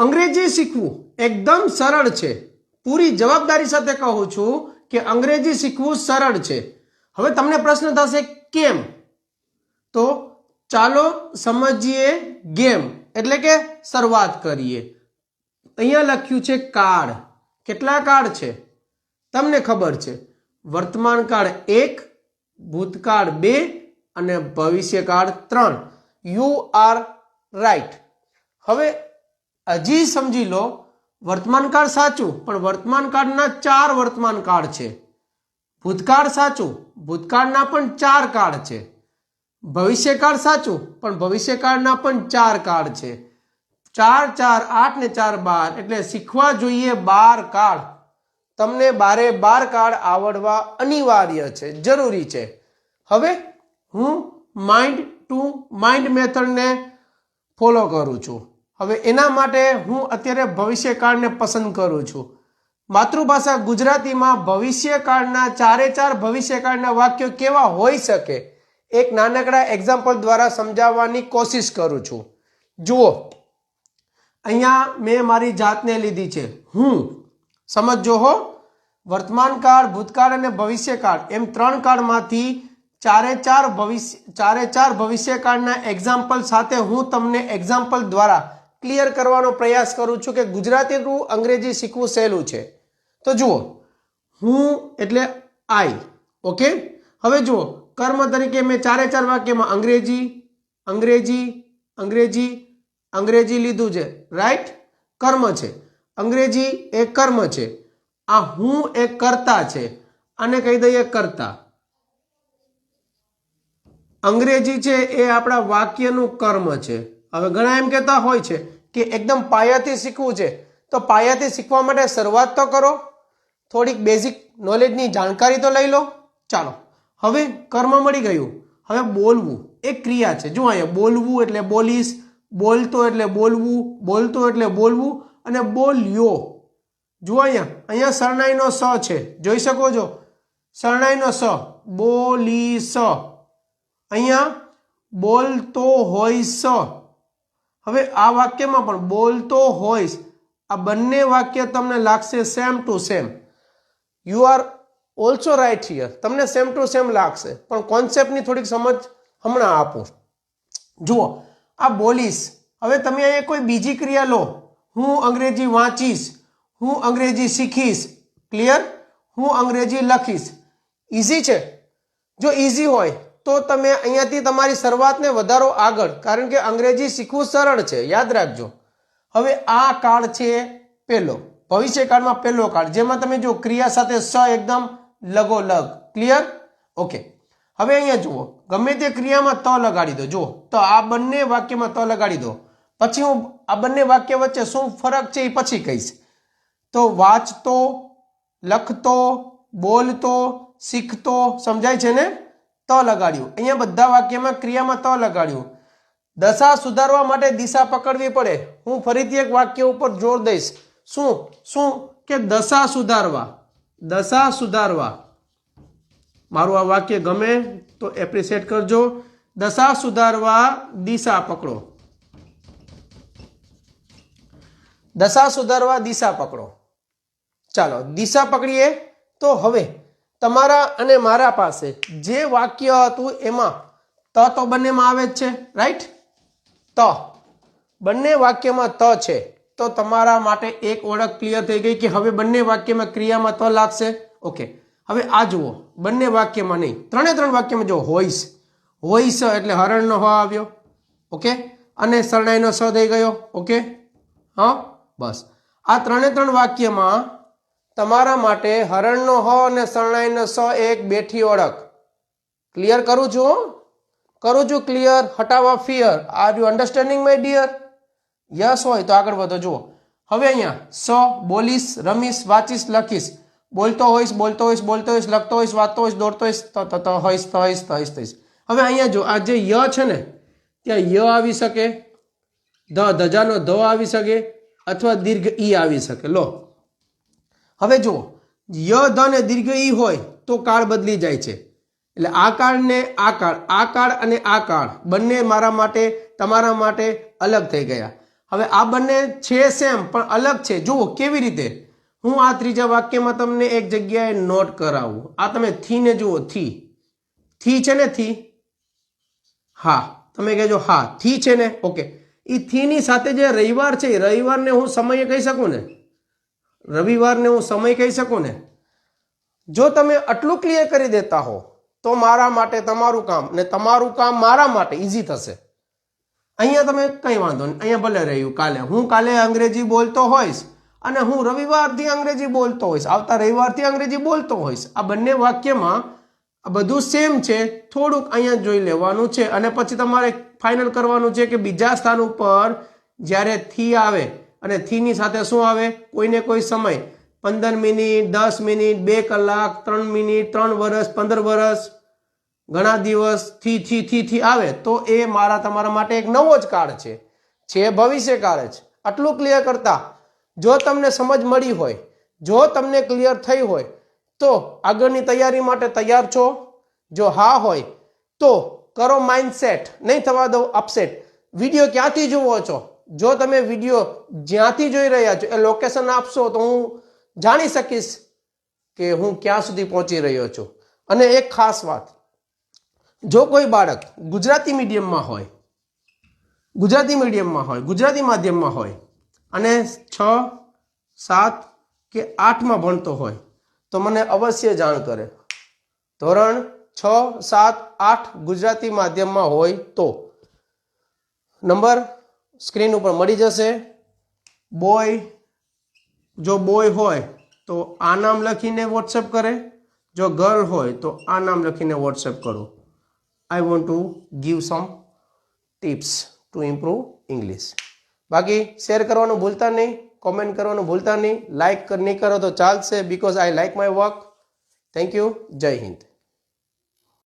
અંગ્રેજી શીખવું એકદમ સરળ છે. પૂરી જવાબદારી સાથે કહું છું કે અંગ્રેજી શીખવું સરળ છે. હવે તમને પ્રશ્ન થશે કેમ? તો ચાલો સમજીએ ગેમ એટલે કે શરૂઆત કરીએ. અહીંયા લખ્યું છે કાળ. કેટલા કાળ છે તમને ખબર છે? વર્તમાન કાળ 1, ભૂતકાળ 2 અને ભવિષ્યકાળ 3. You are right. હવે હજી સમજી લો, વર્તમાન કાળ સાચું, પણ વર્તમાન કાળના 4 વર્તમાન કાળ છે. ભૂતકાળ સાચું, ભૂતકાળના પણ 4 કાળ છે. ભવિષ્યકાળ સાચું, પણ ભવિષ્યકાળના પણ 4 કાળ છે. 4 4 8 ને 4 12 એટલે શીખવા જોઈએ 12 કાળ. તમને 12 કાળ આવડવા અનિવાર્ય છે, જરૂરી છે. હવે હું માઇન્ડ ટુ માઇન્ડ મેથડને ફોલો કરું છું. હવે એના માટે હું અત્યારે ભવિષ્યકાળને પસંદ કરું છું. માતૃભાષા ગુજરાતીમાં ભવિષ્યકાળના 4 ભવિષ્યકાળના વાક્યો કેવા હોઈ શકે એક નાનકડા એક્ઝામ્પલ દ્વારા સમજાવવાની કોશિશ કરું છું. જુઓ, અહીંયા મેં મારી જાતને લીધી છે હું. સમજો હો, વર્તમાન કાળ, ભૂતકાળ અને ભવિષ્યકાળ એમ 3 કાળમાંથી 4 ભવિષ્યકાળના એક્ઝામ્પલ સાથે હું તમને એક્ઝામ્પલ દ્વારા ક્લિયર કરવાનો પ્રયાસ કરું છું કે ગુજરાતીનું અંગ્રેજી શીખવું સહેલું છે. તો જુઓ, હું એટલે આઈ. ઓકે, હવે જુઓ, કર્મ તરીકે મેં 4 વાક્યમાં અંગ્રેજી અંગ્રેજી અંગ્રેજી અંગ્રેજી લીધું છે. રાઈટ, કર્મ છે. અંગ્રેજી એ કર્મ છે. આ હું એક કર્તા છે, આને કહી દઈએ કર્તા. અંગ્રેજી છે એ આપણા વાક્યનું કર્મ છે. હવે ઘણા એમ કહેતા હોય છે કે એકદમ પાયાથી શીખવું છે, તો પાયાથી શીખવા માટે શરૂઆત તો કરો, થોડીક બેઝિક નોલેજની જાણકારી તો લઈ લો. ચાલો, હવે કર્મ મળી ગયું. હવે બોલવું એક ક્રિયા છે. જો અહીંયા બોલવું એટલે બોલીશ, બોલતો એટલે બોલવું, બોલતો એટલે બોલવું અને બોલ્યો. જુઓ અહીંયા શરણાઈનો સ છે, જોઈ શકો છો, શરણાઈનો સ, બોલીશ. અહીંયા બોલતો હોઈશ. હવે આ વાક્યમાં પણ બોલતો હોઈશ, આ બંને વાક્ય તમને લાગશે same to same. You are also right here. તમને સેમ ટુ સેમ લાગશે, પણ કોન્સેપ્ટની થોડીક સમજ હમણાં આપું. જુઓ, આ બોલીશ. હવે તમે અહીંયા કોઈ બીજી ક્રિયા લો, હું અંગ્રેજી વાંચીશ, હું અંગ્રેજી શીખીશ. ક્લિયર? હું અંગ્રેજી લખીશ. ઇઝી છે. જો ઇઝી હોય તો તમે અહીંયાથી તમારી શરૂઆતને વધારો આગળ, કારણ કે અંગ્રેજી શીખવું સરળ છે, યાદ રાખજો. હવે આ કાળ છે પહેલો, ભવિષ્યકાળમાં પહેલો કાળ, જેમાં તમે જો ક્રિયા સાથે સ એકદમ લગોલગ. ક્લિયર? ઓકે. હવે અહીંયા જુઓ, ગમે તે ક્રિયામાં ત લગાડી દો. જુઓ, તો આ બંને વાક્યમાં ત લગાડી દો. પછી હું આ બંને વાક્ય વચ્ચે શું ફરક છે એ પછી કહીશ. તો વાંચતો, લખતો, બોલતો, શીખતો, સમજાય છે ને? ત લગાડ્યું. અહીંયા બધા વાક્યમાં ક્રિયામાં ત લગાડ્યું. દશા સુધારવા માટે દિશા પકડવી પડે. હું ફરીથી એક વાક્ય ઉપર જોર દઈશ. શું શું કે દશા સુધારવા, દશા સુધારવા. મારું આ વાક્ય ગમે તો એપ્રિશિએટ કરજો. દશા સુધારવા દિશા પકડો. દશા સુધારવા દિશા પકડો. ચાલો, દિશા પકડીએ. તો હવે તમારા અને મારા પાસે જે વાક્ય હતું એમાં ત તો બંનેમાં આવે જ છે. રાઈટ? ત બંને વાક્યમાં ત છે, તો તમારા માટે એક ઓળખ ક્લિયર થઈ ગઈ કે હવે બંને વાક્યમાં ક્રિયામાં ત લાગશે. ઓકે. હવે આ જુઓ, બંને વાક્યમાં નહીં, 3 વાક્યમાં જો હોઈશ, હોઈશ એટલે હરણનો હ આવ્યો. ઓકે, અને શરણાઈનો સ થઈ ગયો. ઓકે, હા, બસ. આ 3 વાક્યમાં તમારા માટે હરણનો હ અને શરણાઈનો સ એક બેઠી ઓળખ. ક્લિયર કરું છું? ક્લિયર? હટાવવા fear. Are you understanding my dear? Yes હોય તો આગળ વધો. જુઓ, હવે અહીંયા સ, બોલીશ, રમીશ, વાંચીશ, લખીશ. બોલતો હોઈશ, બોલતો હોઈશ, બોલતો હોઈશ, લખતો હોઈશ, વાંચતો હોઈશ, દોડતો હોઈશ, તો હોઈશ, હોઈશ, હોઈશ, હોઈશ. હવે અહીંયા જો આ જે ય છે ને, ત્યાં ય આવી શકે, ધજાનો ધ આવી શકે, અથવા દીર્ઘ ઈ આવી શકે. લો, હવે જુઓ, ય ધ ને દીર્ઘ ઈ હોય તો કાળ બદલી જાય છે. એટલે આ કાળ ને આ કાળ અને આ કાળ બંને મારા માટે, તમારા માટે અલગ થઈ ગયા. હવે આ બંને છે સેમ પણ અલગ છે. જુઓ કેવી રીતે. હું આ ત્રીજા વાક્યમાં તમને એક જગ્યાએ નોટ કરાવું. આ તમે થી ને જુઓ. થી છે ને થી. હા તમે કહેજો હા થી છે ને. ઓકે એ થી ની સાથે જે રવિવાર છે રવિવારને હું સમય કહી શકું ને. રવિવારને હું સમય કહી શકું ને. જો તમે આટલું ક્લિયર કરી દેતા હો તો મારા માટે તમારું કામ ને તમારું કામ મારા માટે ઈઝી થશે. અહીંયા તમે કંઈ વાંધો નહીં. અહીંયા ભલે રહ્યું કાલે હું કાલે અંગ્રેજી બોલતો હોઈશ અને હું રવિવારથી અંગ્રેજી બોલતો હોઈશ, આવતા રવિવારથી અંગ્રેજી બોલતો હોઈશ. આ બંને વાક્યમાં આ બધું સેમ છે. થોડુંક અહીંયા જોઈ લેવાનું છે અને પછી તમારે ફાઇનલ કરવાનું છે કે બીજા સ્થાન ઉપર જ્યારે થી આવે અને થીની સાથે શું આવે, કોઈને કોઈ સમય 15 મિનિટ, 10 મિનિટ, 2 કલાક, 3 મિનિટ, 3 વર્ષ, 15 વર્ષ, ઘણા દિવસ થી આવે તો એ મારા તમારા માટે એક નવો જ કાળ છે ભવિષ્યકાળ જ. આટલું ક્લિયર કરતા જો તમને સમજ મળી હોય, જો તમને ક્લિયર થઈ હોય તો આગળની તૈયારી માટે તૈયાર છો? જો હા હોય તો કરો માઇન્ડસેટ, નહીં થવા દો અપસેટ. વિડીયો ક્યાંથી જુઓ છો? જો તમે વિડીયો જ્યાંથી જોઈ રહ્યા છો એ લોકેશન આપશો તો હું જાણી શકીશ કે હું ક્યાં સુધી પહોંચી રહ્યો છું. અને એક ખાસ વાત, જો કોઈ બાળક ગુજરાતી મીડિયમમાં હોય, ગુજરાતી માધ્યમમાં હોય અને 6, 7 કે 8માં ભણતો હોય તો મને અવશ્ય જાણ કરે. ધોરણ 6, 7, 8 ગુજરાતી માધ્યમમાં હોય તો નંબર સ્ક્રીન ઉપર મળી જશે. જો બોય હોય તો આ નામ લખીને વોટ્સએપ કરે, જો ગર્લ હોય તો આ નામ લખીને વોટ્સએપ કરો. I want to give some tips to improve English. બાકી શેર કરવાનું ભૂલતા નહીં, કોમેન્ટ કરવાનું ભૂલતા નહીં, લાઈક નહીં કરો તો ચાલશે, because I like my work. Thank you. જય હિન્દ.